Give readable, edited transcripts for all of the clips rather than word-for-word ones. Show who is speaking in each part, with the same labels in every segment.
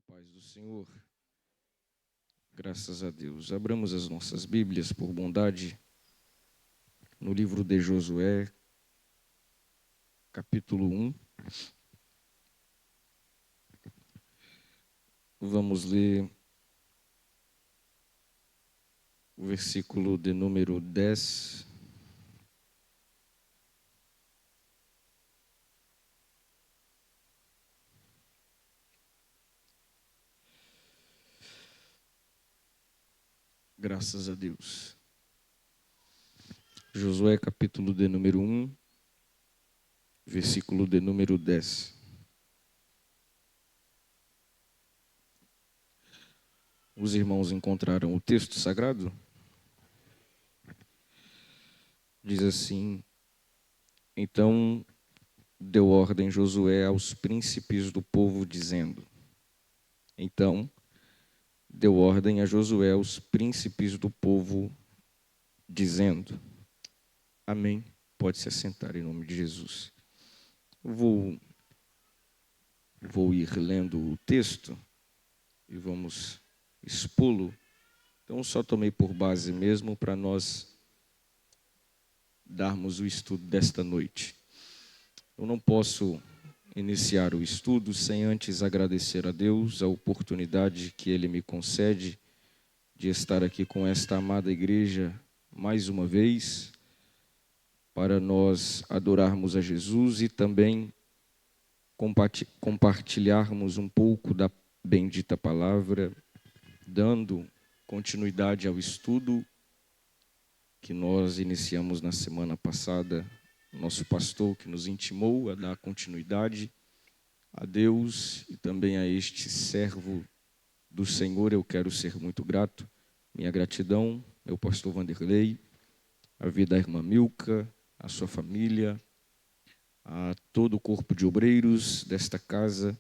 Speaker 1: Paz do Senhor, graças a Deus. Abramos as nossas Bíblias, por bondade, no livro de Josué, capítulo 1. Vamos ler o versículo de número 10. Graças a Deus. Josué, capítulo de número 1, versículo de número 10. Os irmãos encontraram o texto sagrado? Diz assim: Então deu ordem Josué aos príncipes do povo, dizendo. Então deu ordem a Josué aos príncipes do povo, dizendo. Amém. Pode se assentar em nome de Jesus. Vou ir lendo o texto e vamos expô-lo. Então, só tomei por base mesmo para nós darmos o estudo desta noite. Eu não posso iniciar o estudo sem antes agradecer a Deus a oportunidade que Ele me concede de estar aqui com esta amada igreja mais uma vez, para nós adorarmos a Jesus e também compartilharmos um pouco da bendita palavra, dando continuidade ao estudo que nós iniciamos na semana passada. Nosso pastor que nos intimou a dar continuidade a Deus e também a este servo do Senhor, eu quero ser muito grato. Minha gratidão, meu pastor Vanderlei, a vida da irmã Milka, a sua família, a todo o corpo de obreiros desta casa.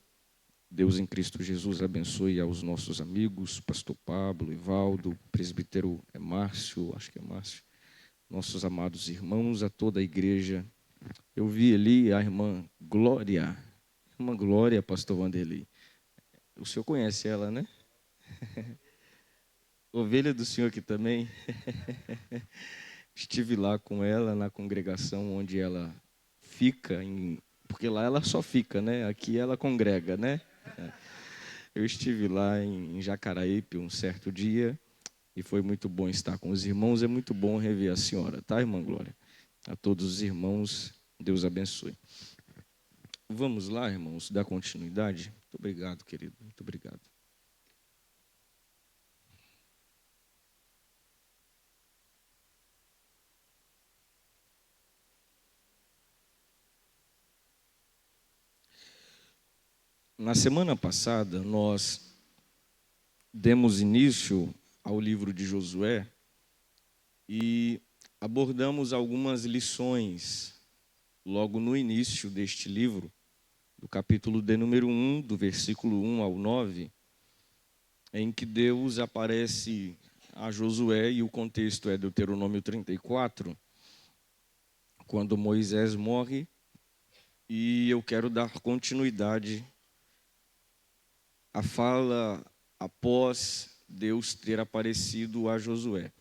Speaker 1: Deus em Cristo Jesus abençoe aos nossos amigos, pastor Pablo, Evaldo, presbítero Márcio, acho que é Márcio, nossos amados irmãos, a toda a igreja. Eu vi ali a irmã Glória, pastor Vanderlei. O senhor conhece ela, né? Ovelha do Senhor aqui também. Estive lá com ela na congregação onde ela fica, porque lá ela só fica, né? Aqui ela congrega, né? Eu estive lá em Jacaraípe um certo dia e foi muito bom estar com os irmãos. É muito bom rever a senhora, tá, irmã Glória? A todos os irmãos, Deus abençoe. Vamos lá, irmãos, dar continuidade? Muito obrigado, querido, muito obrigado. Na semana passada, nós demos início ao livro de Josué e abordamos algumas lições logo no início deste livro, do capítulo de número 1, do versículo 1 ao 9, em que Deus aparece a Josué, e o contexto é Deuteronômio 34, quando Moisés morre, e eu quero dar continuidade à fala após Deus ter aparecido a Josué.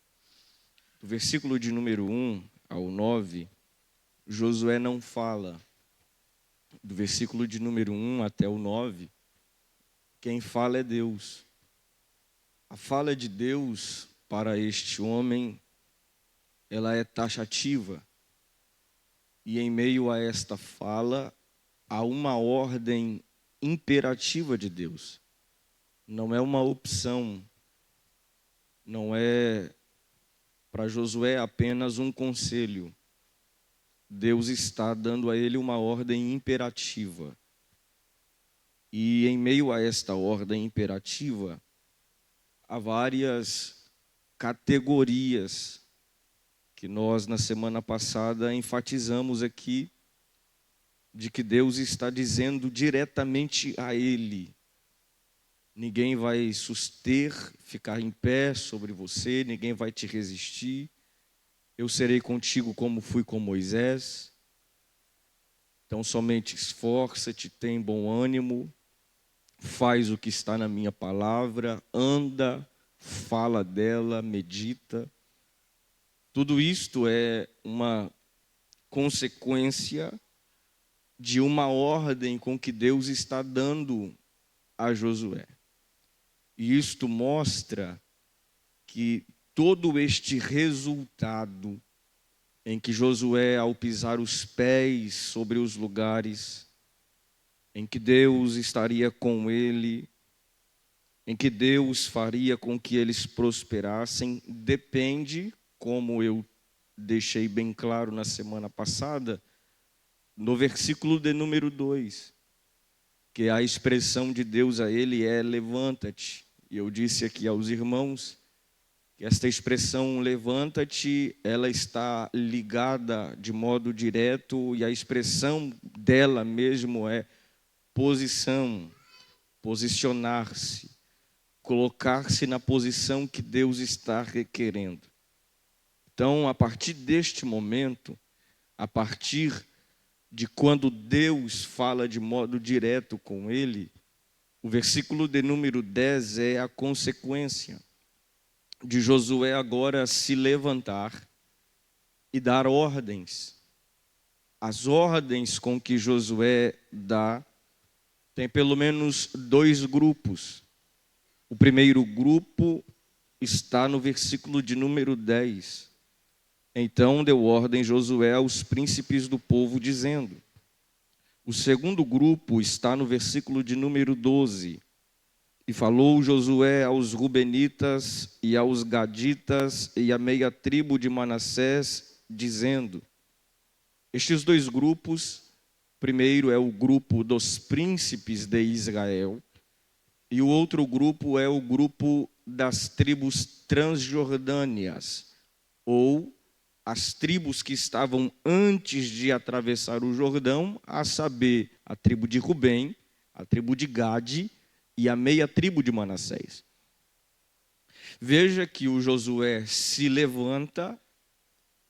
Speaker 1: Do versículo de número 1 ao 9, Josué não fala. Do versículo de número 1 até o 9, quem fala é Deus. A fala de Deus para este homem, ela é taxativa. E em meio a esta fala, há uma ordem imperativa de Deus. Não é uma opção, não é para Josué apenas um conselho. Deus está dando a ele uma ordem imperativa. E em meio a esta ordem imperativa, há várias categorias que nós, na semana passada, enfatizamos aqui, de que Deus está dizendo diretamente a ele. Ninguém vai suster, ficar em pé sobre você, ninguém vai te resistir. Eu serei contigo como fui com Moisés. Então somente esforça-te, tem bom ânimo. faz o que está na minha palavra, anda, fala dela, medita. Tudo isto é uma consequência de uma ordem com que Deus está dando a Josué. E isto mostra que todo este resultado em que Josué, ao pisar os pés sobre os lugares, em que Deus estaria com ele, em que Deus faria com que eles prosperassem, depende, como eu deixei bem claro na semana passada, no versículo de número 2, que a expressão de Deus a ele é levanta-te. E eu disse aqui aos irmãos que esta expressão levanta-te, ela está ligada de modo direto, e a expressão dela mesmo é posição, posicionar-se, colocar-se na posição que Deus está requerendo. Então, a partir deste momento, a partir de quando Deus fala de modo direto com ele, o versículo de número 10 é a consequência de Josué agora se levantar e dar ordens. As ordens com que Josué dá tem pelo menos 2 grupos. O primeiro grupo está no versículo de número 10. Então deu ordem Josué aos príncipes do povo, dizendo. O segundo grupo está no versículo de número 12. E falou Josué aos Rubenitas e aos Gaditas e à meia tribo de Manassés, dizendo. Estes 2 grupos, primeiro é o grupo dos príncipes de Israel, e o outro grupo é o grupo das tribos transjordâneas, ou as tribos que estavam antes de atravessar o Jordão, a saber, a tribo de Rubem, a tribo de Gade e a meia tribo de Manassés. Veja que o Josué se levanta,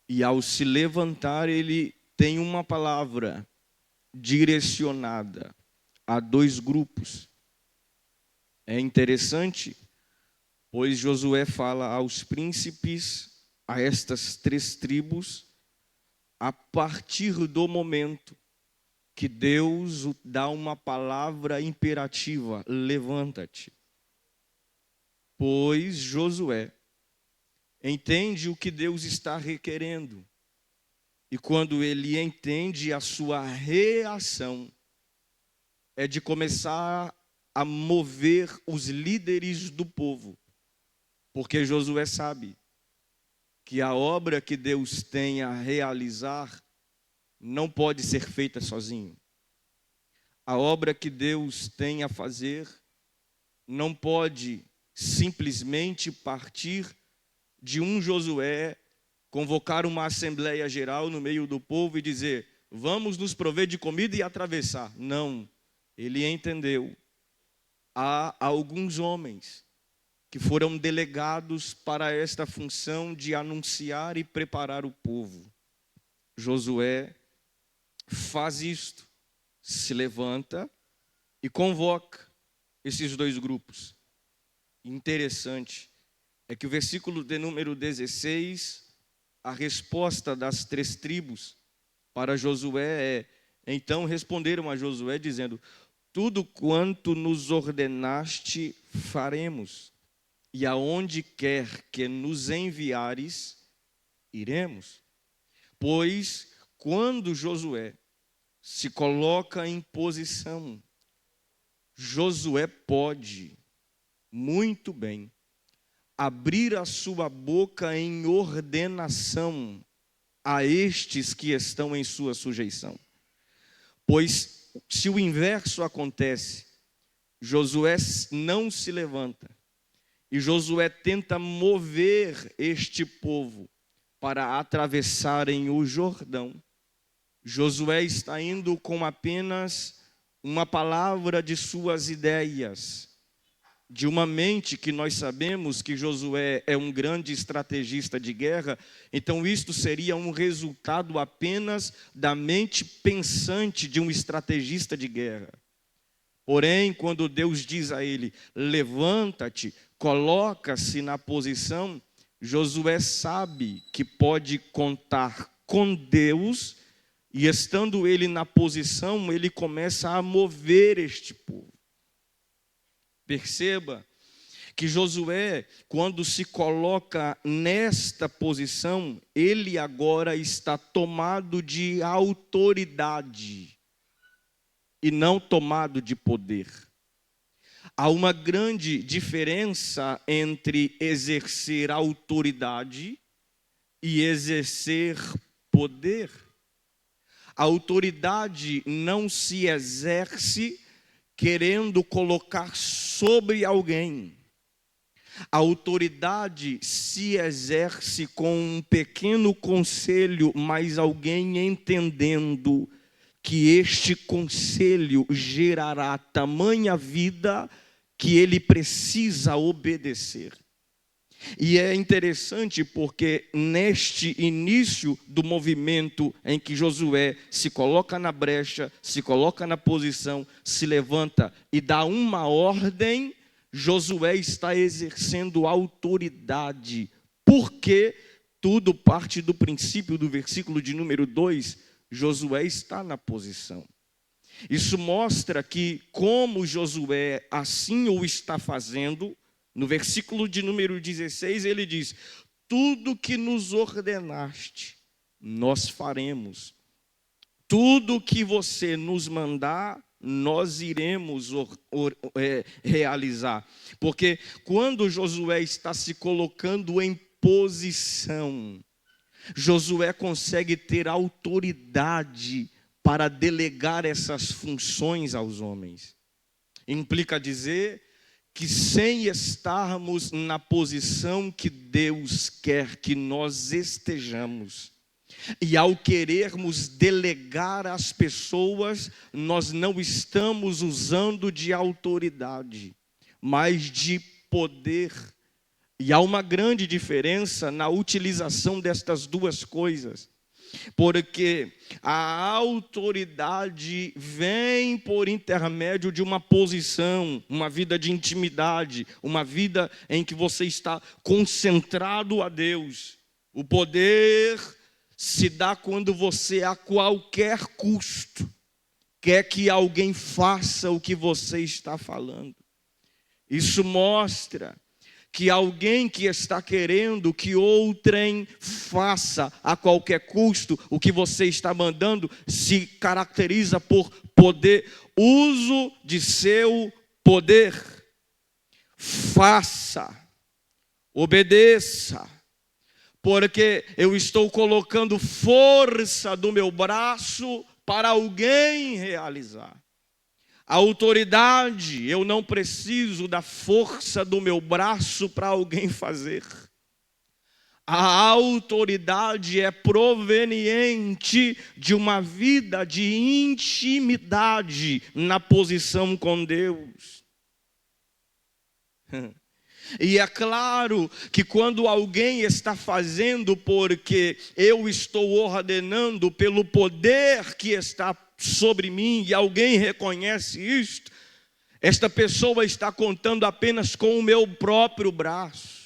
Speaker 1: e ao se levantar ele tem uma palavra direcionada a 2 grupos. É interessante, pois Josué fala aos príncipes, a estas 3 tribos, a partir do momento que Deus dá uma palavra imperativa, levanta-te. Pois Josué entende o que Deus está requerendo. E quando ele entende, a sua reação é de começar a mover os líderes do povo. Porque Josué sabe que a obra que Deus tem a realizar não pode ser feita sozinho. A obra que Deus tem a fazer não pode simplesmente partir de um Josué convocar uma assembleia geral no meio do povo e dizer, vamos nos prover de comida e atravessar. Não, ele entendeu. Há alguns homens que foram delegados para esta função de anunciar e preparar o povo. Josué faz isto, se levanta e convoca esses 2 grupos. Interessante é que o versículo de número 16, a resposta das 3 tribos para Josué é, então responderam a Josué dizendo, tudo quanto nos ordenaste faremos, e aonde quer que nos enviares, iremos. Pois quando Josué se coloca em posição, Josué pode muito bem abrir a sua boca em ordenação a estes que estão em sua sujeição. Pois se o inverso acontece, Josué não se levanta e Josué tenta mover este povo para atravessarem o Jordão. Josué está indo com apenas uma palavra de suas ideias, de uma mente que nós sabemos que Josué é um grande estrategista de guerra, então isto seria um resultado apenas da mente pensante de um estrategista de guerra. Porém, quando Deus diz a ele, levanta-te, coloca-se na posição, Josué sabe que pode contar com Deus, e estando ele na posição, ele começa a mover este povo. Perceba que Josué, quando se coloca nesta posição, ele agora está tomado de autoridade e não tomado de poder. Há uma grande diferença entre exercer autoridade e exercer poder. A autoridade não se exerce querendo colocar sobre alguém. A autoridade se exerce com um pequeno conselho, mas alguém entendendo que este conselho gerará tamanha vida que ele precisa obedecer. E é interessante porque neste início do movimento em que Josué se coloca na brecha, se coloca na posição, se levanta e dá uma ordem, Josué está exercendo autoridade. Porque tudo parte do princípio do versículo de número 2, Josué está na posição. Isso mostra que como Josué assim o está fazendo, no versículo de número 16, ele diz, tudo que nos ordenaste, nós faremos. Tudo que você nos mandar, nós iremos realizar. Porque quando Josué está se colocando em posição, Josué consegue ter autoridade para delegar essas funções aos homens. Implica dizer que sem estarmos na posição que Deus quer que nós estejamos, e ao querermos delegar às pessoas, nós não estamos usando de autoridade, mas de poder. E há uma grande diferença na utilização destas duas coisas. Porque a autoridade vem por intermédio de uma posição, uma vida de intimidade, uma vida em que você está concentrado a Deus. O poder se dá quando você, a qualquer custo, quer que alguém faça o que você está falando. Isso mostra que alguém que está querendo que outrem faça a qualquer custo o que você está mandando, se caracteriza por poder, uso de seu poder. Faça, obedeça, porque eu estou colocando força do meu braço para alguém realizar. A autoridade, eu não preciso da força do meu braço para alguém fazer. A autoridade é proveniente de uma vida de intimidade na posição com Deus. E é claro que quando alguém está fazendo porque eu estou ordenando pelo poder que está sobre mim e alguém reconhece isto, esta pessoa está contando apenas com o meu próprio braço.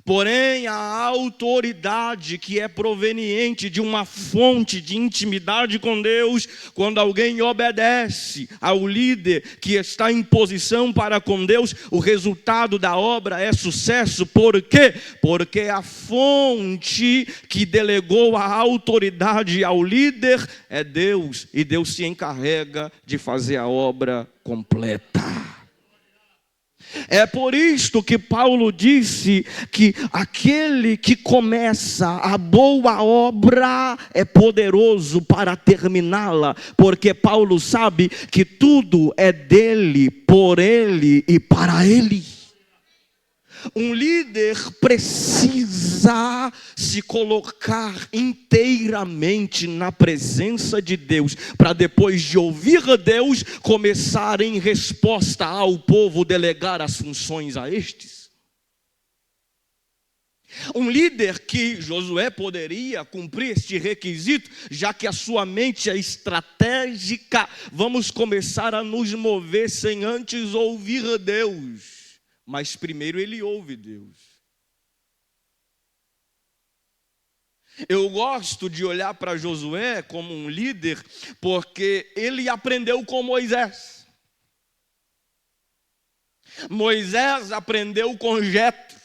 Speaker 1: Porém, a autoridade que é proveniente de uma fonte de intimidade com Deus, quando alguém obedece ao líder que está em posição para com Deus, o resultado da obra é sucesso. Por quê? Porque a fonte que delegou a autoridade ao líder é Deus, e Deus se encarrega de fazer a obra completa. É por isto que Paulo disse que aquele que começa a boa obra é poderoso para terminá-la, porque Paulo sabe que tudo é dele, por ele e para ele. Um líder precisa se colocar inteiramente na presença de Deus, para depois de ouvir a Deus, começar em resposta ao povo delegar as funções a estes. Um líder que Josué poderia cumprir este requisito, já que a sua mente é estratégica. Vamos começar a nos mover sem antes ouvir Deus. Mas primeiro ele ouve Deus. Eu gosto de olhar para Josué como um líder, porque ele aprendeu com Moisés. Moisés aprendeu com Jetro.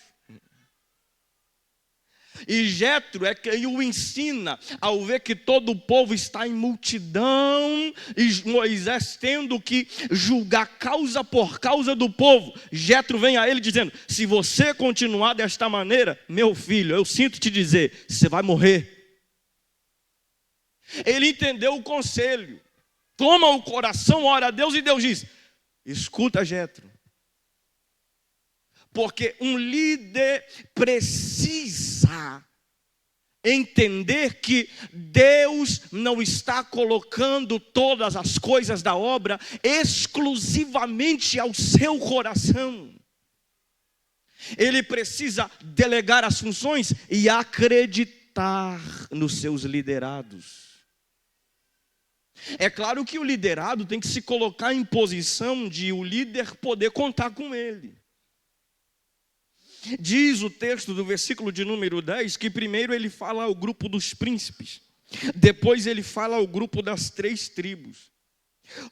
Speaker 1: E Jetro é quem o ensina ao ver que todo o povo está em multidão e Moisés tendo que julgar causa por causa do povo. Jetro vem a ele dizendo: se você continuar desta maneira, meu filho, eu sinto te dizer, você vai morrer. Ele entendeu o conselho, toma o coração, ora a Deus e Deus diz: escuta, Jetro. Porque um líder precisa entender que Deus não está colocando todas as coisas da obra exclusivamente ao seu coração. Ele precisa delegar as funções e acreditar nos seus liderados. É claro que o liderado tem que se colocar em posição de o líder poder contar com ele. Diz o texto do versículo de número 10 que primeiro ele fala ao grupo dos príncipes, depois ele fala ao grupo das 3 tribos.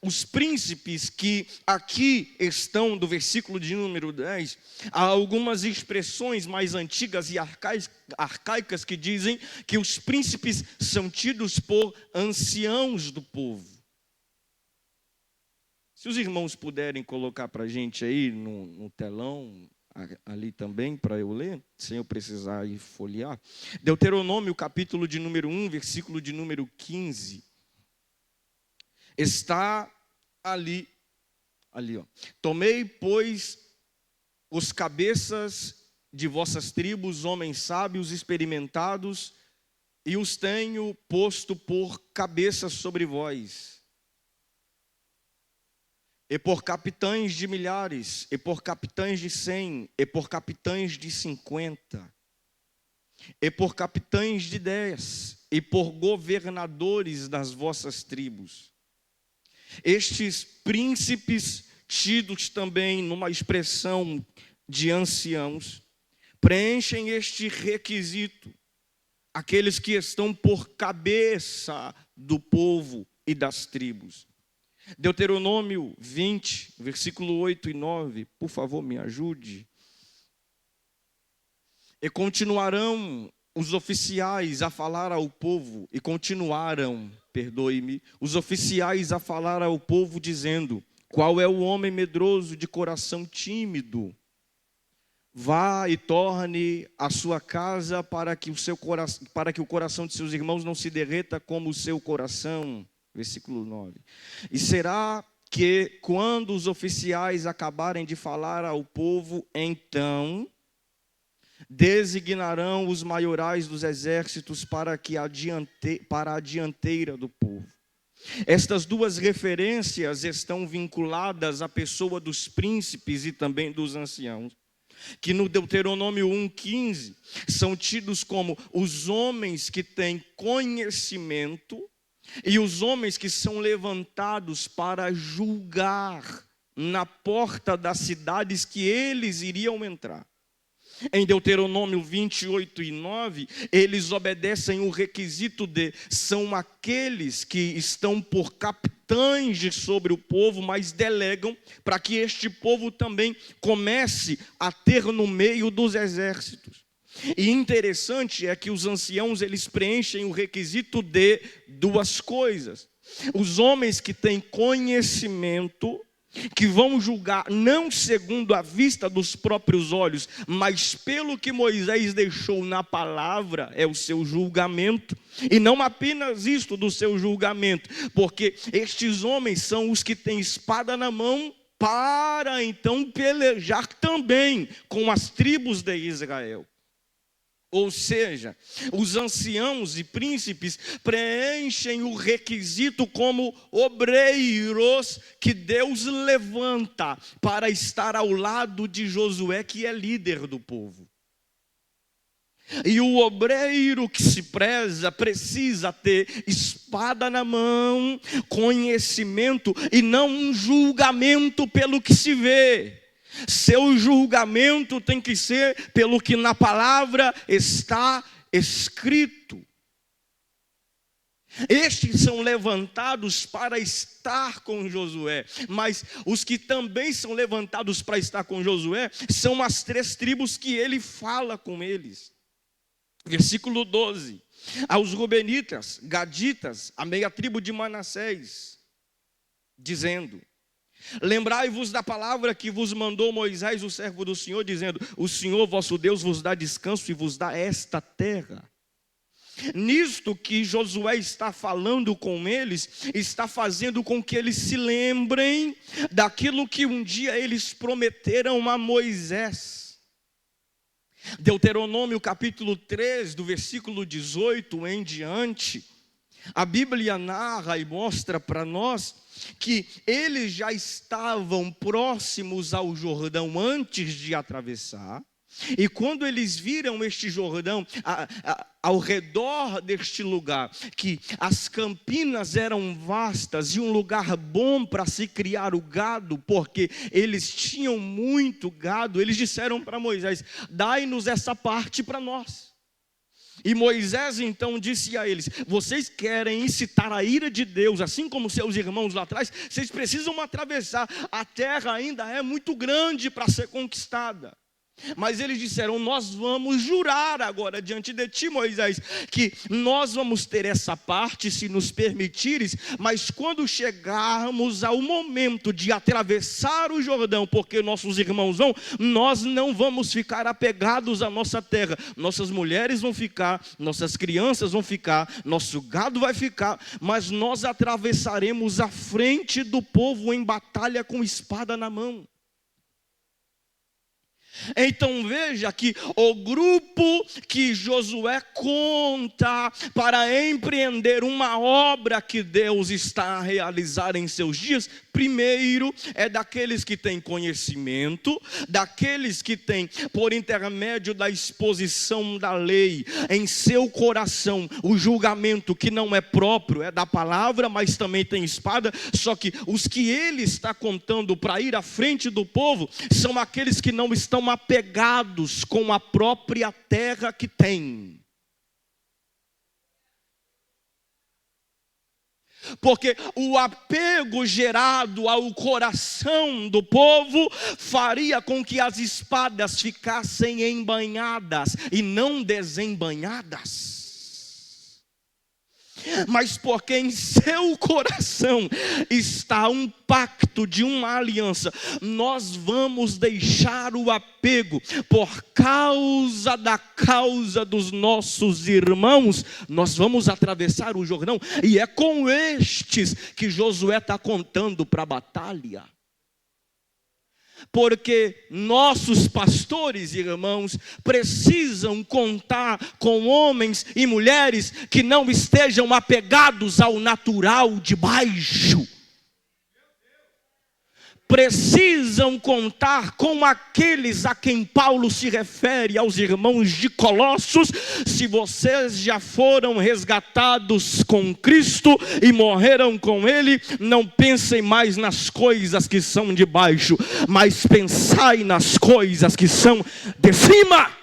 Speaker 1: Os príncipes que aqui estão do versículo de número 10, há algumas expressões mais antigas e arcaicas que dizem que os príncipes são tidos por anciãos do povo. Se os irmãos puderem colocar para a gente aí no telão, ali também, para eu ler, sem eu precisar ir folhear. Deuteronômio, capítulo de número 1, versículo de número 15. Está ali, ó. Tomei, pois, os cabeças de vossas tribos, homens sábios, experimentados, e os tenho posto por cabeças sobre vós. E por capitães de milhares, e por capitães de 100, e por capitães de 50, e por capitães de 10, e por governadores das vossas tribos. Estes príncipes, tidos também numa expressão de anciãos, preenchem este requisito, aqueles que estão por cabeça do povo e das tribos. Deuteronômio 20, versículo 8 e 9, por favor, me ajude. E continuarão os oficiais a falar ao povo, os oficiais a falar ao povo dizendo: qual é o homem medroso de coração tímido? Vá e torne a sua casa para que o coração de seus irmãos não se derreta como o seu coração. Versículo 9. E será que quando os oficiais acabarem de falar ao povo, então designarão os maiorais dos exércitos para a dianteira do povo. Estas duas referências estão vinculadas à pessoa dos príncipes e também dos anciãos, que no Deuteronômio 1,15 são tidos como os homens que têm conhecimento e os homens que são levantados para julgar na porta das cidades que eles iriam entrar. Em Deuteronômio 28 e 9, eles obedecem o requisito de são aqueles que estão por capitães sobre o povo, mas delegam para que este povo também comece a ter no meio dos exércitos. E interessante é que os anciãos, eles preenchem o requisito de duas coisas. Os homens que têm conhecimento, que vão julgar não segundo a vista dos próprios olhos, mas pelo que Moisés deixou na palavra, é o seu julgamento. E não apenas isto do seu julgamento, porque estes homens são os que têm espada na mão para então pelejar também com as tribos de Israel. Ou seja, os anciãos e príncipes preenchem o requisito como obreiros que Deus levanta para estar ao lado de Josué, que é líder do povo. E o obreiro que se preza precisa ter espada na mão, conhecimento e não um julgamento pelo que se vê. Seu julgamento tem que ser pelo que na palavra está escrito. Estes são levantados para estar com Josué, mas os que também são levantados para estar com Josué são as 3 tribos que ele fala com eles. Versículo 12: aos Rubenitas, Gaditas, a meia tribo de Manassés, dizendo: lembrai-vos da palavra que vos mandou Moisés, o servo do Senhor, dizendo: o Senhor vosso Deus vos dá descanso e vos dá esta terra. Nisto que Josué está falando com eles, está fazendo com que eles se lembrem daquilo que um dia eles prometeram a Moisés. Deuteronômio capítulo 3, do versículo 18 em diante, a Bíblia narra e mostra para nós que eles já estavam próximos ao Jordão antes de atravessar. E quando eles viram este Jordão, ao redor deste lugar, que as campinas eram vastas e um lugar bom para se criar o gado, porque eles tinham muito gado, eles disseram para Moisés: dai-nos essa parte para nós. E Moisés então disse a eles: vocês querem incitar a ira de Deus, assim como seus irmãos lá atrás, vocês precisam atravessar, a terra ainda é muito grande para ser conquistada. Mas eles disseram: nós vamos jurar agora diante de ti, Moisés, que nós vamos ter essa parte se nos permitires, mas quando chegarmos ao momento de atravessar o Jordão, porque nossos irmãos vão, nós não vamos ficar apegados à nossa terra. Nossas mulheres vão ficar, nossas crianças vão ficar, nosso gado vai ficar, mas nós atravessaremos a frente do povo em batalha com espada na mão. Então veja que o grupo que Josué conta para empreender uma obra que Deus está a realizar em seus dias, primeiro é daqueles que têm conhecimento, daqueles que têm, por intermédio da exposição da lei, em seu coração, o julgamento que não é próprio, é da palavra, mas também tem espada. Só que os que ele está contando para ir à frente do povo, são aqueles que não estão apegados com a própria terra que tem. Porque o apego gerado ao coração do povo faria com que as espadas ficassem embanhadas e não desembanhadas. Mas porque em seu coração está um pacto de uma aliança, nós vamos deixar o apego por causa da causa dos nossos irmãos. Nós vamos atravessar o Jordão, e é com estes que Josué está contando para a batalha. Porque nossos pastores, irmãos, precisam contar com homens e mulheres que não estejam apegados ao natural de baixo. Precisam contar com aqueles a quem Paulo se refere, aos irmãos de Colossos: se vocês já foram resgatados com Cristo e morreram com Ele, não pensem mais nas coisas que são de baixo, mas pensai nas coisas que são de cima.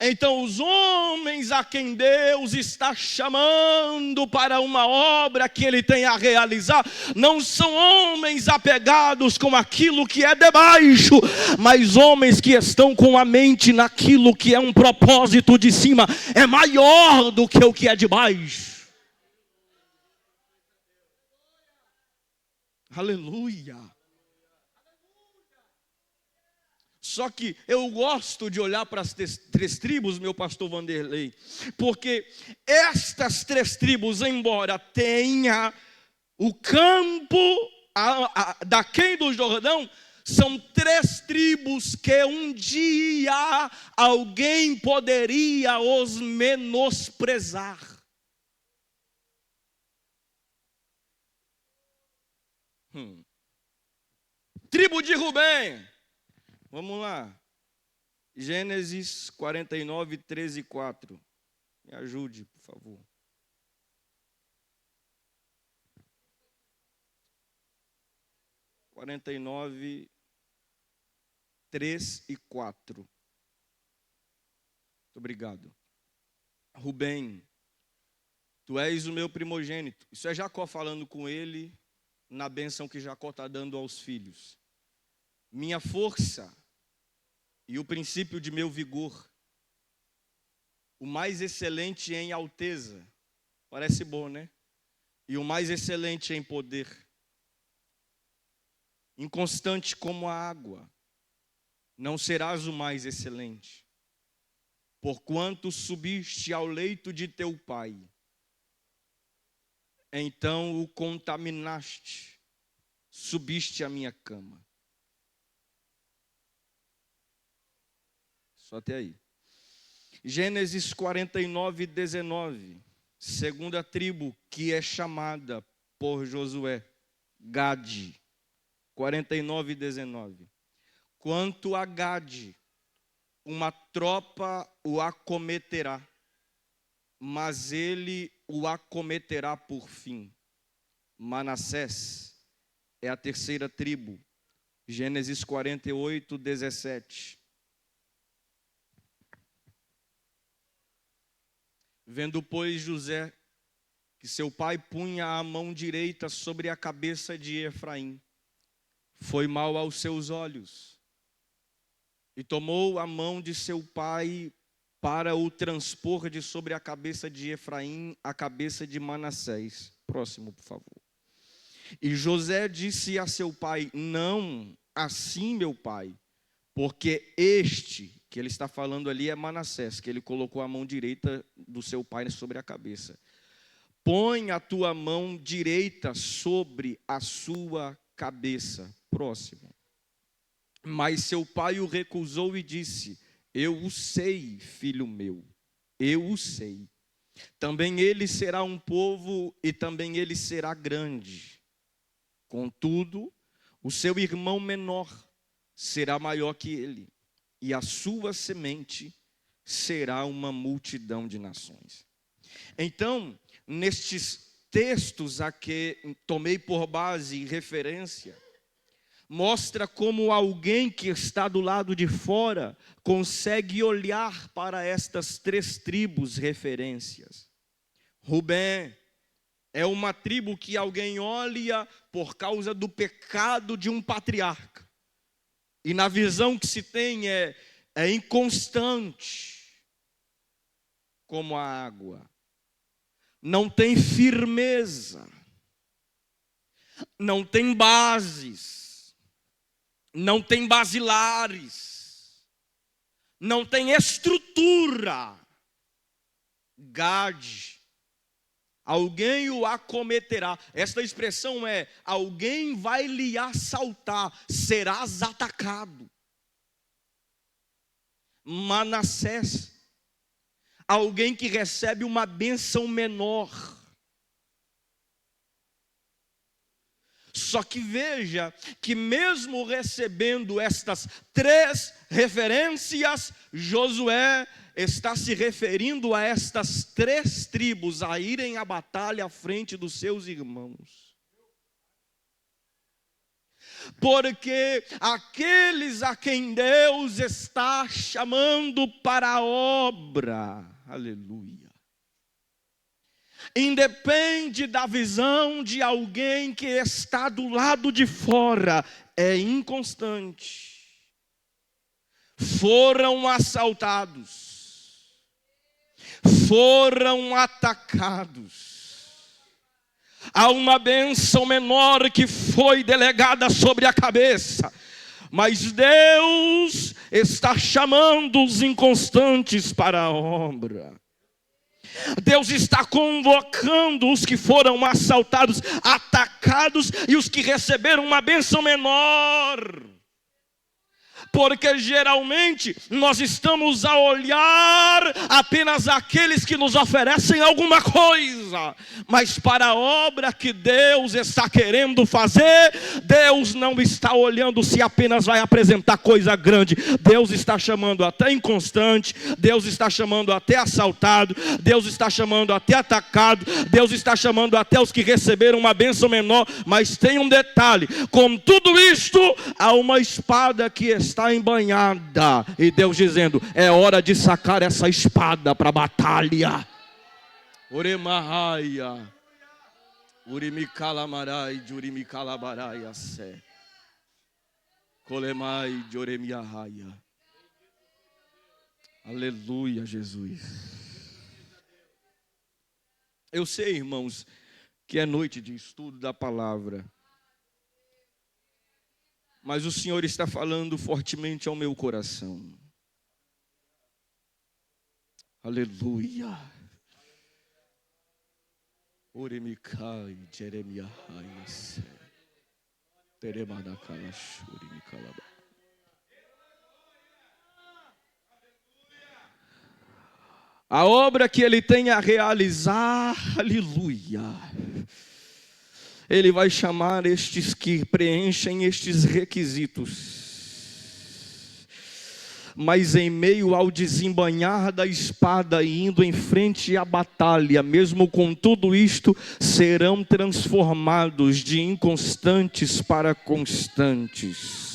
Speaker 1: Então os homens a quem Deus está chamando para uma obra que Ele tem a realizar, não são homens apegados com aquilo que é de baixo, mas homens que estão com a mente naquilo que é um propósito de cima, é maior do que o que é de baixo. Aleluia. Só que eu gosto de olhar para as 3 tribos, meu pastor Vanderlei, porque estas 3 tribos, embora tenha o campo daquém do Jordão, são 3 tribos que um dia alguém poderia os menosprezar. Tribo de Rubem, Vamos lá. Gênesis 49, 13 e 4. Me ajude, por favor. 49, 3 e 4. Muito obrigado. Rubem, tu és o meu primogênito. Isso é Jacó falando com ele na bênção que Jacó está dando aos filhos. Minha força e o princípio de meu vigor, o mais excelente em alteza, parece bom, né? E o mais excelente em poder, inconstante como a água, não serás o mais excelente, porquanto subiste ao leito de teu pai, então o contaminaste, subiste à minha cama. Só até aí. Gênesis 49, 19. Segunda tribo que é chamada por Josué, Gade. 49, 19. Quanto a Gade, uma tropa o acometerá, mas ele o acometerá por fim. Manassés é a terceira tribo. Gênesis 48, 17. Vendo, pois, José que seu pai punha a mão direita sobre a cabeça de Efraim, foi mal aos seus olhos, e tomou a mão de seu pai para o transpor de sobre a cabeça de Efraim a cabeça de Manassés. Próximo, por favor. E José disse a seu pai: não, assim, meu pai, porque este, que ele está falando ali, é Manassés, que ele colocou a mão direita do seu pai sobre a cabeça. Põe a tua mão direita sobre a sua cabeça. Próximo. Mas seu pai o recusou e disse: eu o sei, filho meu, eu o sei. Também ele será um povo e também ele será grande. Contudo, o seu irmão menor será maior que ele, e a sua semente será uma multidão de nações. Então, nestes textos a que tomei por base e referência, mostra como alguém que está do lado de fora consegue olhar para estas três tribos referências. Rubem é uma tribo que alguém olha por causa do pecado de um patriarca. E na visão que se tem é inconstante como a água. Não tem firmeza. Não tem bases. Não tem basilares. Não tem estrutura. Gade. Alguém o acometerá. Esta expressão é: alguém vai lhe assaltar, serás atacado. Manassés, alguém que recebe uma bênção menor. Só que veja que mesmo recebendo estas três referências, Josué está se referindo a estas três tribos a irem à batalha à frente dos seus irmãos. Porque aqueles a quem Deus está chamando para a obra, aleluia, independe da visão de alguém que está do lado de fora, é inconstante. Foram assaltados, foram atacados. Há uma bênção menor que foi delegada sobre a cabeça, mas Deus está chamando os inconstantes para a obra. Deus está convocando os que foram assaltados, atacados, e os que receberam uma bênção menor, porque geralmente nós estamos a olhar apenas aqueles que nos oferecem alguma coisa, mas para a obra que Deus está querendo fazer, Deus não está olhando se apenas vai apresentar coisa grande. Deus está chamando até inconstante, Deus está chamando até assaltado, Deus está chamando até atacado, Deus está chamando até os que receberam uma bênção menor. Mas tem um detalhe: com tudo isto, há uma espada que está embanhada, e Deus dizendo: é hora de sacar essa espada para a batalha. Oremahaya, Urimicalamarai, Jurimicalabarai, Sé, Colemai, Joremiahaya. Aleluia, Jesus. Eu sei, irmãos, que é noite de estudo da palavra, mas o Senhor está falando fortemente ao meu coração. Aleluia. Oremicai, Jeremiah, Teremadacala, Shurimicalaba. A obra que Ele tem a realizar, aleluia, Ele vai chamar estes que preenchem estes requisitos. Mas em meio ao desembanhar da espada e indo em frente à batalha, mesmo com tudo isto, serão transformados de inconstantes para constantes.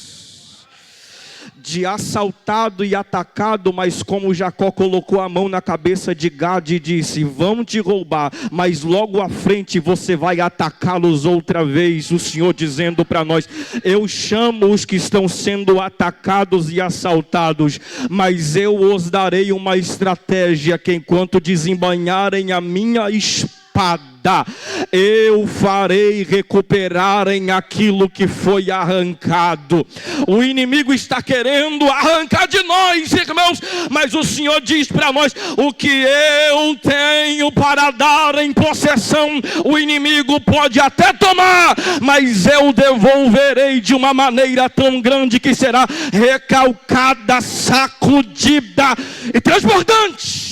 Speaker 1: De assaltado e atacado, mas como Jacó colocou a mão na cabeça de Gade e disse: vão te roubar, mas logo à frente você vai atacá-los outra vez. O Senhor dizendo para nós: eu chamo os que estão sendo atacados e assaltados, mas eu os darei uma estratégia que enquanto desembanharem a minha espada, eu farei recuperarem aquilo que foi arrancado. O inimigo está querendo arrancar de nós, irmãos, mas o Senhor diz para nós: o que eu tenho para dar em possessão, o inimigo pode até tomar, mas eu devolverei de uma maneira tão grande que será recalcada, sacudida e transbordante.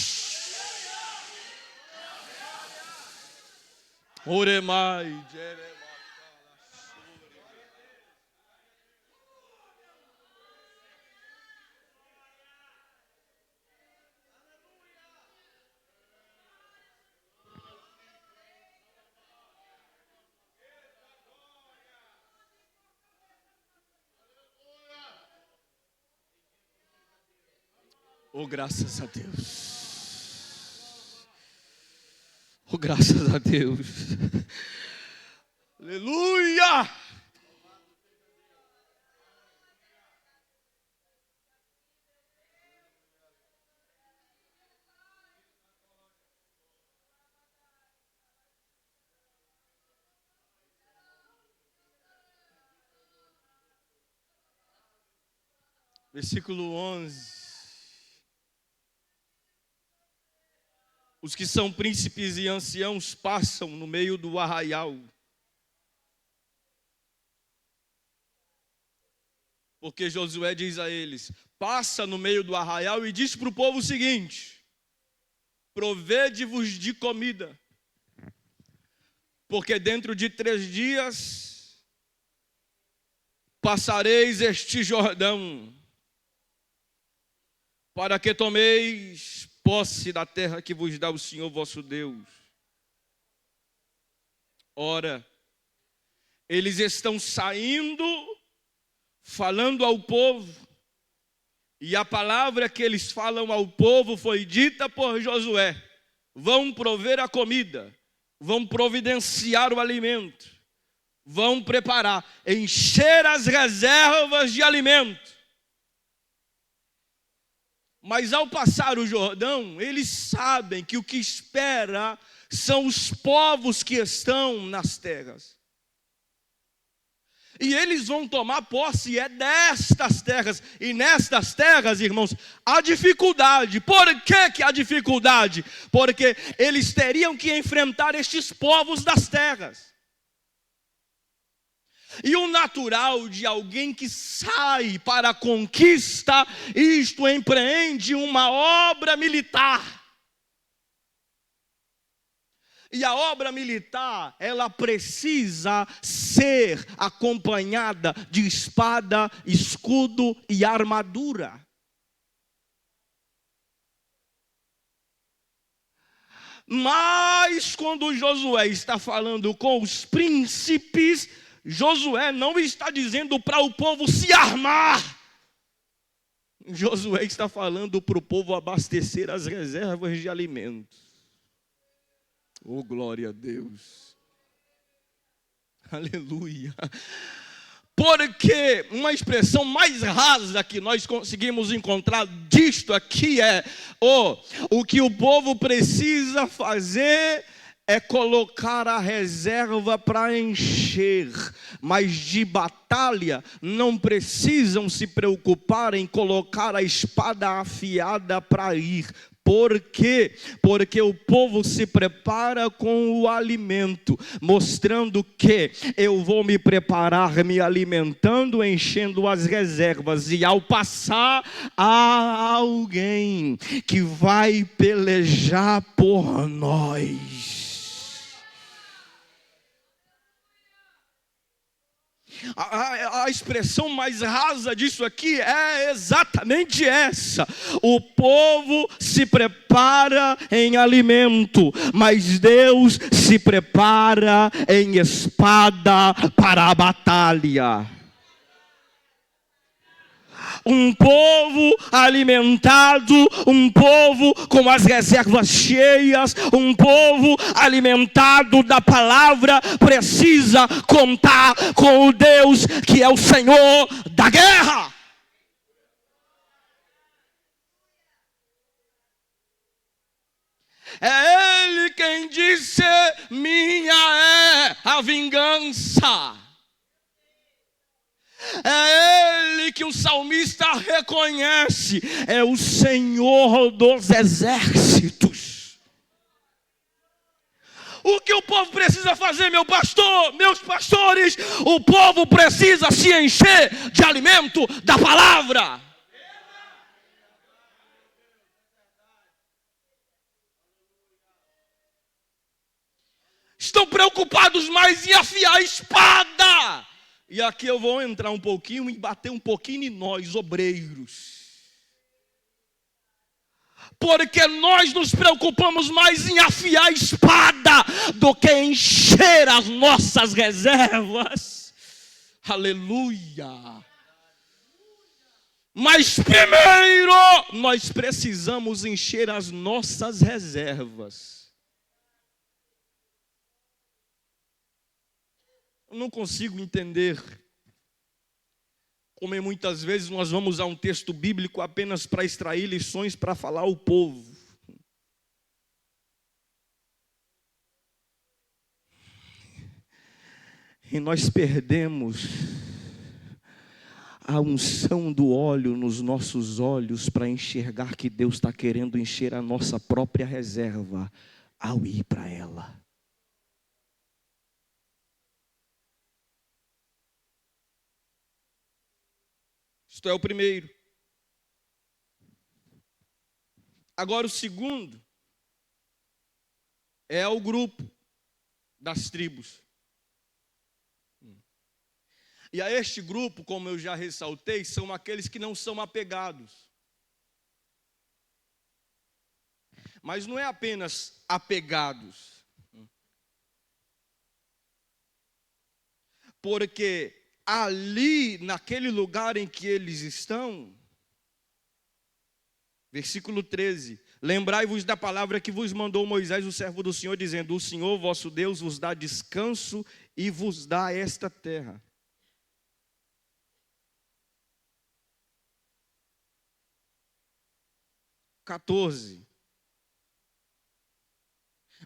Speaker 1: Oremai, oh, graças a Deus. Oh, graças a Deus. Aleluia. Versículo 11. Os que são príncipes e anciãos passam no meio do arraial, porque Josué diz a eles: passa no meio do arraial e diz para o povo o seguinte: provede-vos de comida, porque dentro de 3 dias passareis este Jordão, para que tomeis posse da terra que vos dá o Senhor vosso Deus. Ora, eles estão saindo, falando ao povo, e a palavra que eles falam ao povo foi dita por Josué: vão prover a comida, vão providenciar o alimento, vão preparar, encher as reservas de alimento. Mas ao passar o Jordão, eles sabem que o que espera são os povos que estão nas terras. E eles vão tomar posse destas terras. E nestas terras, irmãos, há dificuldade. Por que há dificuldade? Porque eles teriam que enfrentar estes povos das terras. E o natural de alguém que sai para a conquista, isto empreende uma obra militar. E a obra militar, ela precisa ser acompanhada de espada, escudo e armadura. Mas quando Josué está falando com os príncipes, Josué não está dizendo para o povo se armar. Josué está falando para o povo abastecer as reservas de alimentos. Oh, glória a Deus. Aleluia. Porque uma expressão mais rasa que nós conseguimos encontrar disto aqui é: o que o povo precisa fazer é colocar a reserva para encher, mas de batalha não precisam se preocupar em colocar a espada afiada para ir. Por quê? Porque o povo se prepara com o alimento, mostrando que eu vou me preparar me alimentando, enchendo as reservas, e ao passar há alguém que vai pelejar por nós. A expressão mais rasa disso aqui é exatamente essa: o povo se prepara em alimento, mas Deus se prepara em espada para a batalha. Um povo alimentado, um povo com as reservas cheias, um povo alimentado da palavra, precisa contar com o Deus que é o Senhor da guerra. É Ele quem disse: minha é a vingança. É Ele que o salmista reconhece: é o Senhor dos exércitos. O que o povo precisa fazer, meu pastor, meus pastores? O povo precisa se encher de alimento da palavra. Estão preocupados mais em afiar a espada. E aqui eu vou entrar um pouquinho e bater um pouquinho em nós, obreiros. Porque nós nos preocupamos mais em afiar a espada do que encher as nossas reservas. Aleluia. Mas primeiro nós precisamos encher as nossas reservas. Eu não consigo entender como muitas vezes nós vamos a um texto bíblico apenas para extrair lições para falar ao povo. E nós perdemos a unção do óleo nos nossos olhos para enxergar que Deus está querendo encher a nossa própria reserva ao ir para ela. Isto é o primeiro. Agora o segundo é o grupo das tribos. E a este grupo, como eu já ressaltei, são aqueles que não são apegados. Mas não é apenas apegados. Porque ali, naquele lugar em que eles estão, versículo 13: lembrai-vos da palavra que vos mandou Moisés, o servo do Senhor, dizendo: o Senhor vosso Deus vos dá descanso e vos dá esta terra.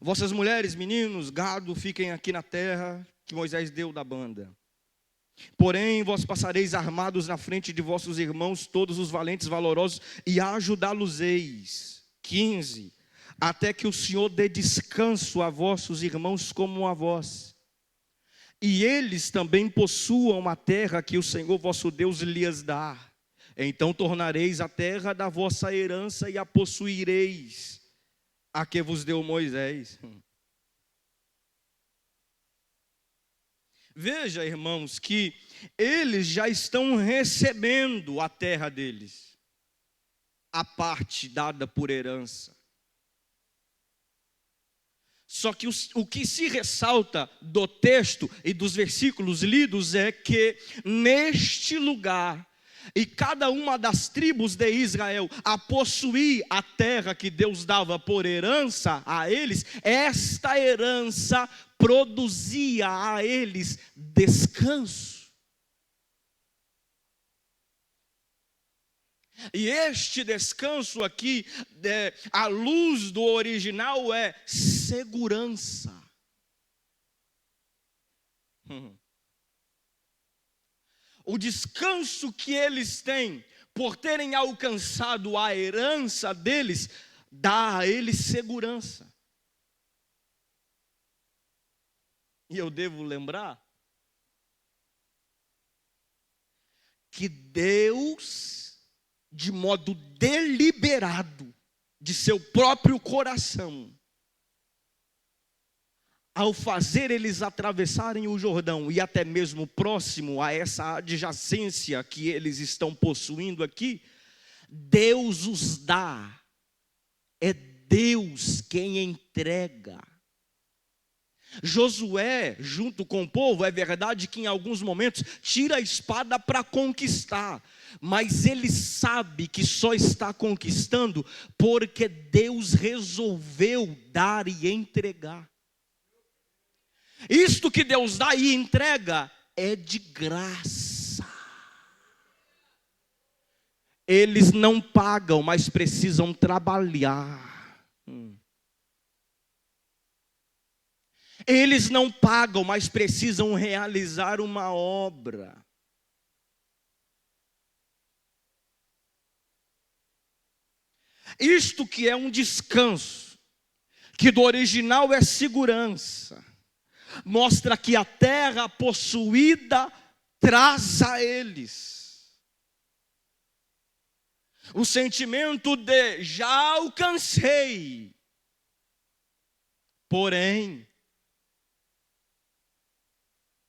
Speaker 1: Vossas mulheres, meninos, gado, fiquem aqui na terra que Moisés deu da banda. Porém, vós passareis armados na frente de vossos irmãos, todos os valentes, valorosos, e ajudá-los-eis. 15. Até que o Senhor dê descanso a vossos irmãos como a vós. e eles também possuam a terra que o Senhor vosso Deus lhes dá. Então tornareis a terra da vossa herança e a possuireis, a que vos deu Moisés. Veja, irmãos, que eles já estão recebendo a terra deles, a parte dada por herança. Só que o que se ressalta do texto e dos versículos lidos é que neste lugar, e cada uma das tribos de Israel a possuir a terra que Deus dava por herança a eles, esta herança produzia a eles descanso. E este descanso aqui, à luz do original, é segurança. O descanso que eles têm por terem alcançado a herança deles, dá a eles segurança. E eu devo lembrar que Deus, de modo deliberado, de seu próprio coração, ao fazer eles atravessarem o Jordão, e até mesmo próximo a essa adjacência que eles estão possuindo aqui, Deus os dá, é Deus quem entrega. Josué, junto com o povo, é verdade que em alguns momentos tira a espada para conquistar, mas ele sabe que só está conquistando porque Deus resolveu dar e entregar. Isto que Deus dá e entrega é de graça. Eles não pagam, mas precisam trabalhar. Eles não pagam, mas precisam realizar uma obra. Isto que é um descanso, que do original é segurança, mostra que a terra possuída traz a eles o sentimento de já alcancei, porém,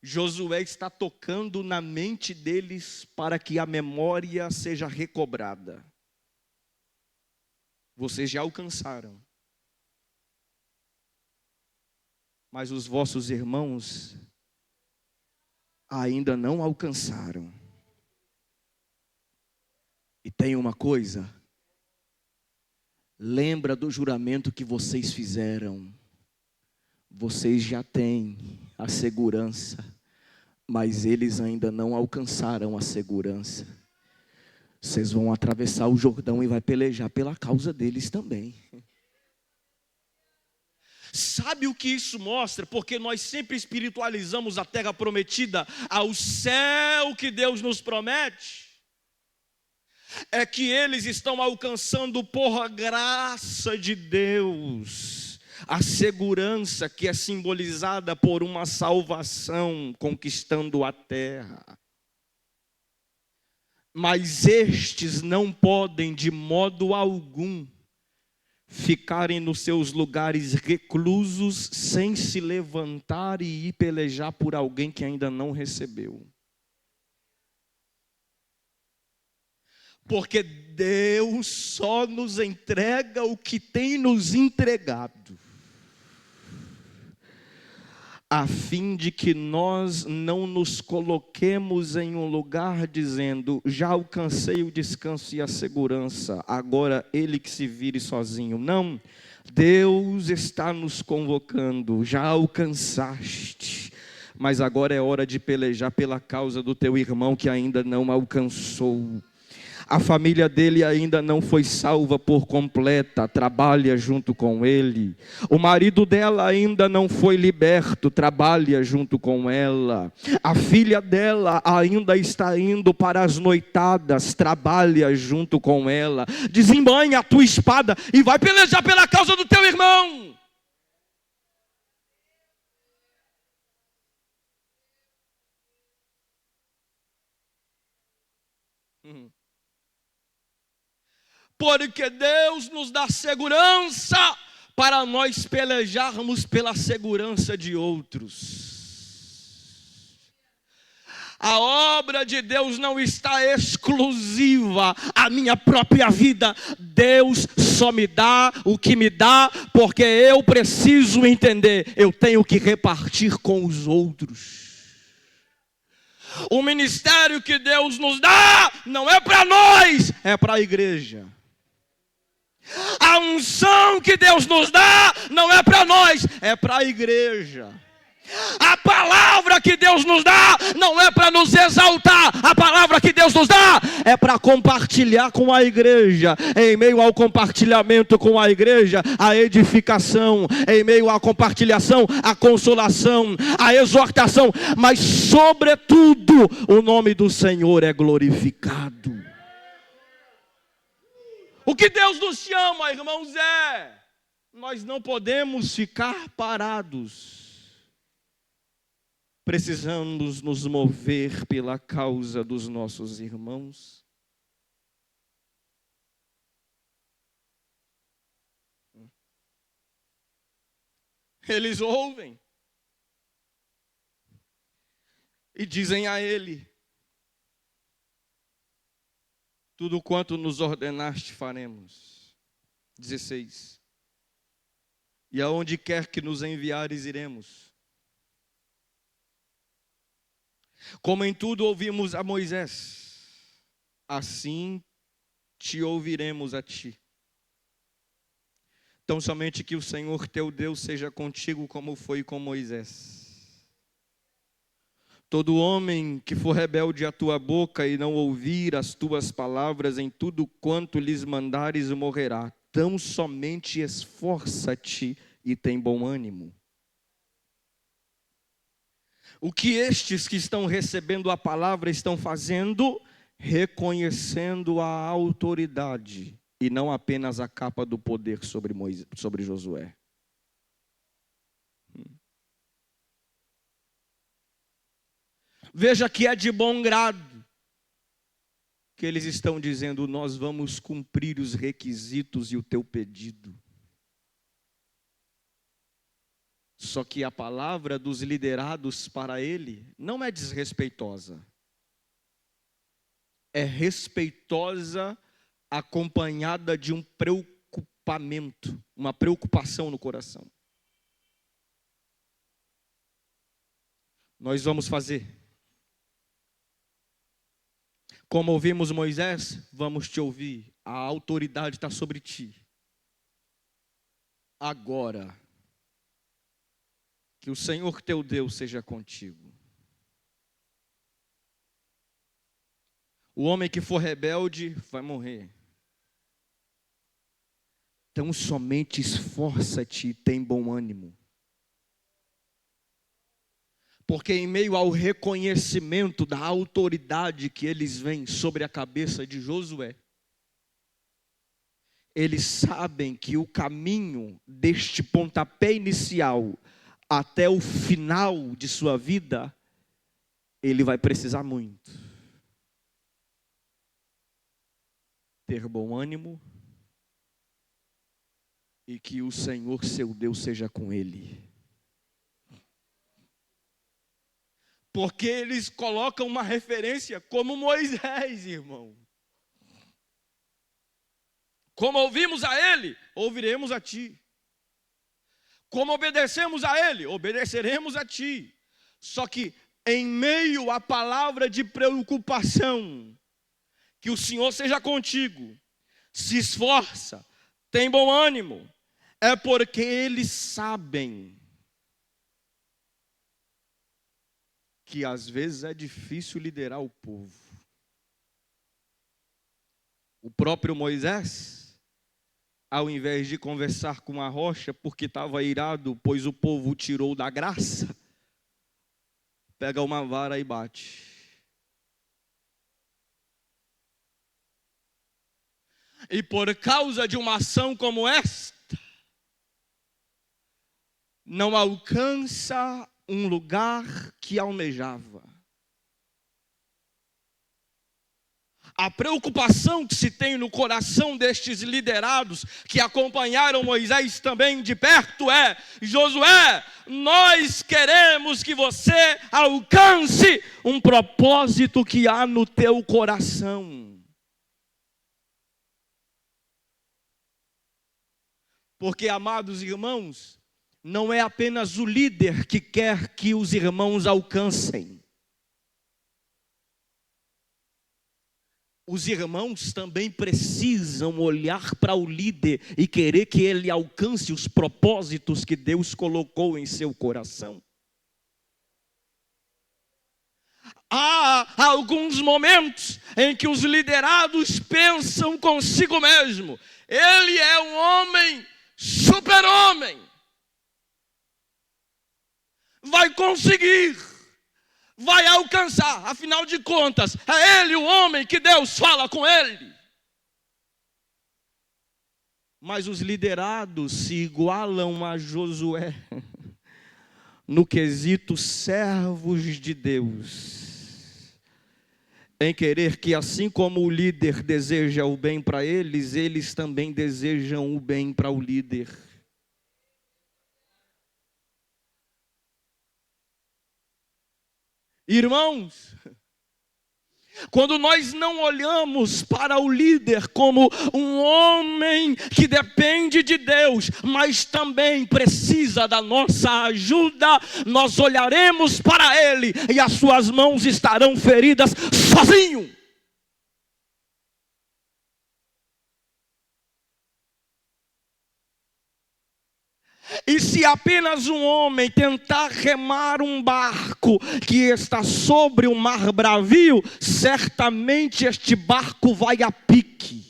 Speaker 1: Josué está tocando na mente deles para que a memória seja recobrada. Vocês já alcançaram, mas os vossos irmãos ainda não alcançaram. E tem uma coisa, lembra do juramento que vocês fizeram. Vocês já têm a segurança, mas eles ainda não alcançaram a segurança. Vocês vão atravessar o Jordão e vai pelejar pela causa deles também. Sabe o que isso mostra? Porque nós sempre espiritualizamos a terra prometida ao céu que Deus nos promete. É que eles estão alcançando por graça de Deus a segurança que é simbolizada por uma salvação conquistando a terra. Mas estes não podem de modo algum ficarem nos seus lugares reclusos sem se levantar e ir pelejar por alguém que ainda não recebeu. Porque Deus só nos entrega o que tem nos entregado, a fim de que nós não nos coloquemos em um lugar dizendo, já alcancei o descanso e a segurança, agora ele que se vire sozinho. Não, Deus está nos convocando, já alcançaste, mas agora é hora de pelejar pela causa do teu irmão que ainda não alcançou. A família dele ainda não foi salva por completa, trabalha junto com ele. O marido dela ainda não foi liberto, trabalha junto com ela. A filha dela ainda está indo para as noitadas, trabalha junto com ela. Desembanha a tua espada e vai pelejar pela causa do teu irmão. porque Deus nos dá segurança para nós pelejarmos pela segurança de outros. A obra de Deus não está exclusiva à minha própria vida. Deus só me dá o que me dá, porque eu preciso entender, eu tenho que repartir com os outros. O ministério que Deus nos dá não é para nós, é para a igreja. A unção que Deus nos dá não é para nós, é para a igreja. A palavra que Deus nos dá não é para nos exaltar. A palavra que Deus nos dá é para compartilhar com a igreja. Em meio ao compartilhamento com a igreja, a edificação. Em meio à compartilhação, a consolação, a exortação. Mas sobretudo, o nome do Senhor é glorificado. O que Deus nos chama, irmãos, nós não podemos ficar parados. Precisamos nos mover pela causa dos nossos irmãos. Eles ouvem e dizem a ele: tudo quanto nos ordenaste faremos. 16. E aonde quer que nos enviares iremos. Como em tudo ouvimos a Moisés, assim te ouviremos a ti. Tão somente que o Senhor teu Deus seja contigo como foi com Moisés. Todo homem que for rebelde à tua boca e não ouvir as tuas palavras em tudo quanto lhes mandares morrerá. Tão somente esforça-te e tem bom ânimo. O que estes que estão recebendo a palavra estão fazendo? Reconhecendo a autoridade e não apenas a capa do poder sobre Josué. Veja que é de bom grado que eles estão dizendo: nós vamos cumprir os requisitos e o teu pedido. Só que a palavra dos liderados para ele não é desrespeitosa. É respeitosa, acompanhada de um preocupamento, uma preocupação no coração. Nós vamos fazer. Como ouvimos Moisés, vamos te ouvir. A autoridade está sobre ti. Agora, que o Senhor teu Deus seja contigo. O homem que for rebelde vai morrer. Então somente esforça-te e tem bom ânimo. Porque em meio ao reconhecimento da autoridade que eles veem sobre a cabeça de Josué, eles sabem que o caminho deste pontapé inicial até o final de sua vida, ele vai precisar muito. Ter bom ânimo e que o Senhor seu Deus seja com ele. Porque eles colocam uma referência como Moisés, irmão. Como ouvimos a ele, ouviremos a ti. Como obedecemos a ele, obedeceremos a ti. Só que em meio à palavra de preocupação, que o Senhor seja contigo, se esforça, tem bom ânimo, é porque eles sabem que às vezes é difícil liderar o povo. O próprio Moisés, ao invés de conversar com a rocha, porque estava irado, pois o povo tirou da graça, pega uma vara e bate. E por causa de uma ação como esta, não alcança um lugar que almejava. A preocupação que se tem no coração destes liderados que acompanharam Moisés também de perto é: Josué, nós queremos que você alcance um propósito que há no teu coração. Porque, amados irmãos, não é apenas o líder que quer que os irmãos alcancem. Os irmãos também precisam olhar para o líder e querer que ele alcance os propósitos que Deus colocou em seu coração. Há alguns momentos em que os liderados pensam consigo mesmo: ele é um homem, super-homem, vai conseguir, vai alcançar, afinal de contas, é ele o homem que Deus fala com ele. Mas os liderados se igualam a Josué no quesito servos de Deus, em querer que, assim como o líder deseja o bem para eles, eles também desejam o bem para o líder. Irmãos, quando nós não olhamos para o líder como um homem que depende de Deus, mas também precisa da nossa ajuda, nós olharemos para ele e as suas mãos estarão feridas sozinho. E se apenas um homem tentar remar um barco que está sobre o mar bravio, certamente este barco vai a pique.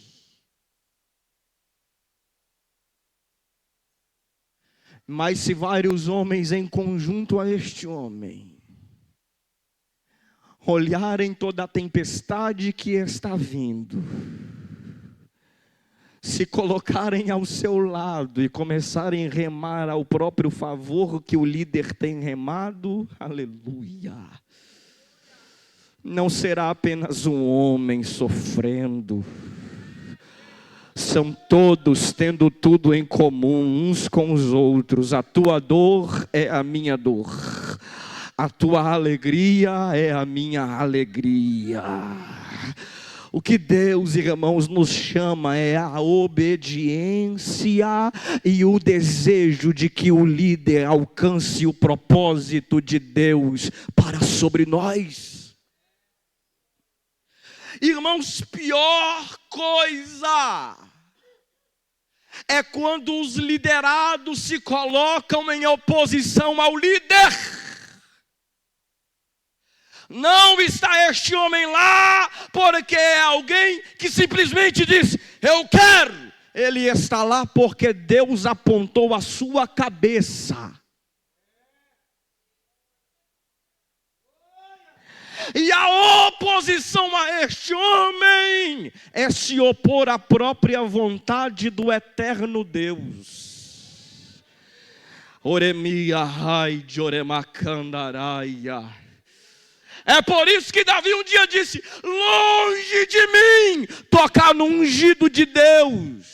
Speaker 1: Mas se vários homens em conjunto a este homem olharem toda a tempestade que está vindo, se colocarem ao seu lado e começarem a remar ao próprio favor que o líder tem remado, aleluia, não será apenas um homem sofrendo, são todos tendo tudo em comum uns com os outros. A tua dor é a minha dor, a tua alegria é a minha alegria. O que Deus, irmãos, nos chama é a obediência e o desejo de que o líder alcance o propósito de Deus para sobre nós. Irmãos, pior coisa é quando os liderados se colocam em oposição ao líder. Não está este homem lá porque é alguém que simplesmente diz: eu quero. Ele está lá porque Deus apontou a sua cabeça. E a oposição a este homem é se opor à própria vontade do eterno Deus. Oremia, rai de oremacandaraia. É por isso que Davi um dia disse: longe de mim tocar no ungido de Deus.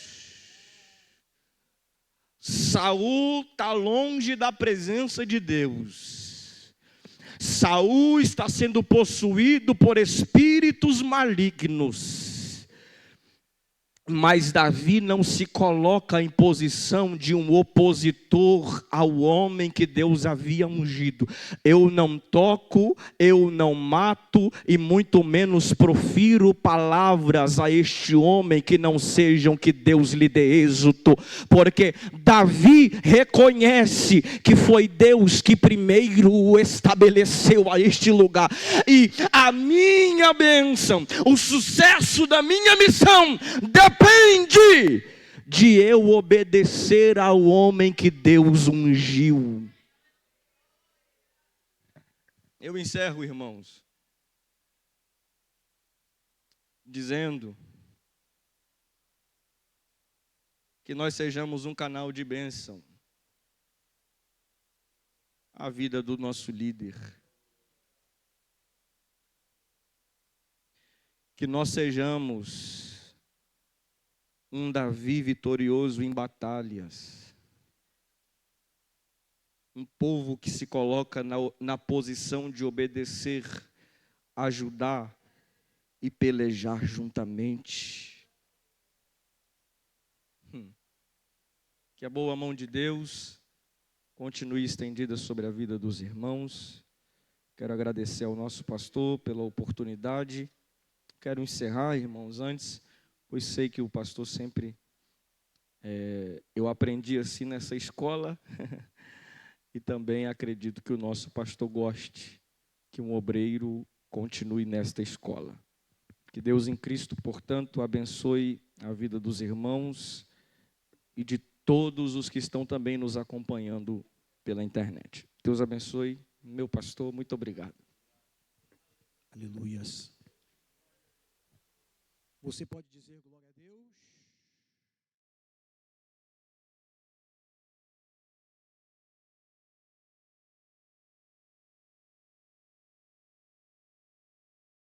Speaker 1: Saul está longe da presença de Deus. Saul está sendo possuído por espíritos malignos. Mas Davi não se coloca em posição de um opositor ao homem que Deus havia ungido. Eu não toco, eu não mato e muito menos profiro palavras a este homem que não sejam que Deus lhe dê êxito. Porque Davi reconhece que foi Deus que primeiro o estabeleceu a este lugar. E a minha bênção, o sucesso da minha missão depende de eu obedecer ao homem que Deus ungiu. Eu encerro, irmãos, dizendo que nós sejamos um canal de bênção à vida do nosso líder. Que nós sejamos um Davi vitorioso em batalhas. Um povo que se coloca na posição de obedecer, ajudar e pelejar juntamente. Que a boa mão de Deus continue estendida sobre a vida dos irmãos. Quero agradecer ao nosso pastor pela oportunidade. Quero encerrar, irmãos, antes, pois sei que o pastor sempre... eu aprendi assim nessa escola e também acredito que o nosso pastor goste que um obreiro continue nesta escola. Que Deus em Cristo, portanto, abençoe a vida dos irmãos e de todos os que estão também nos acompanhando pela internet. Deus abençoe, meu pastor, muito obrigado.
Speaker 2: Aleluias. Você pode dizer glória a Deus?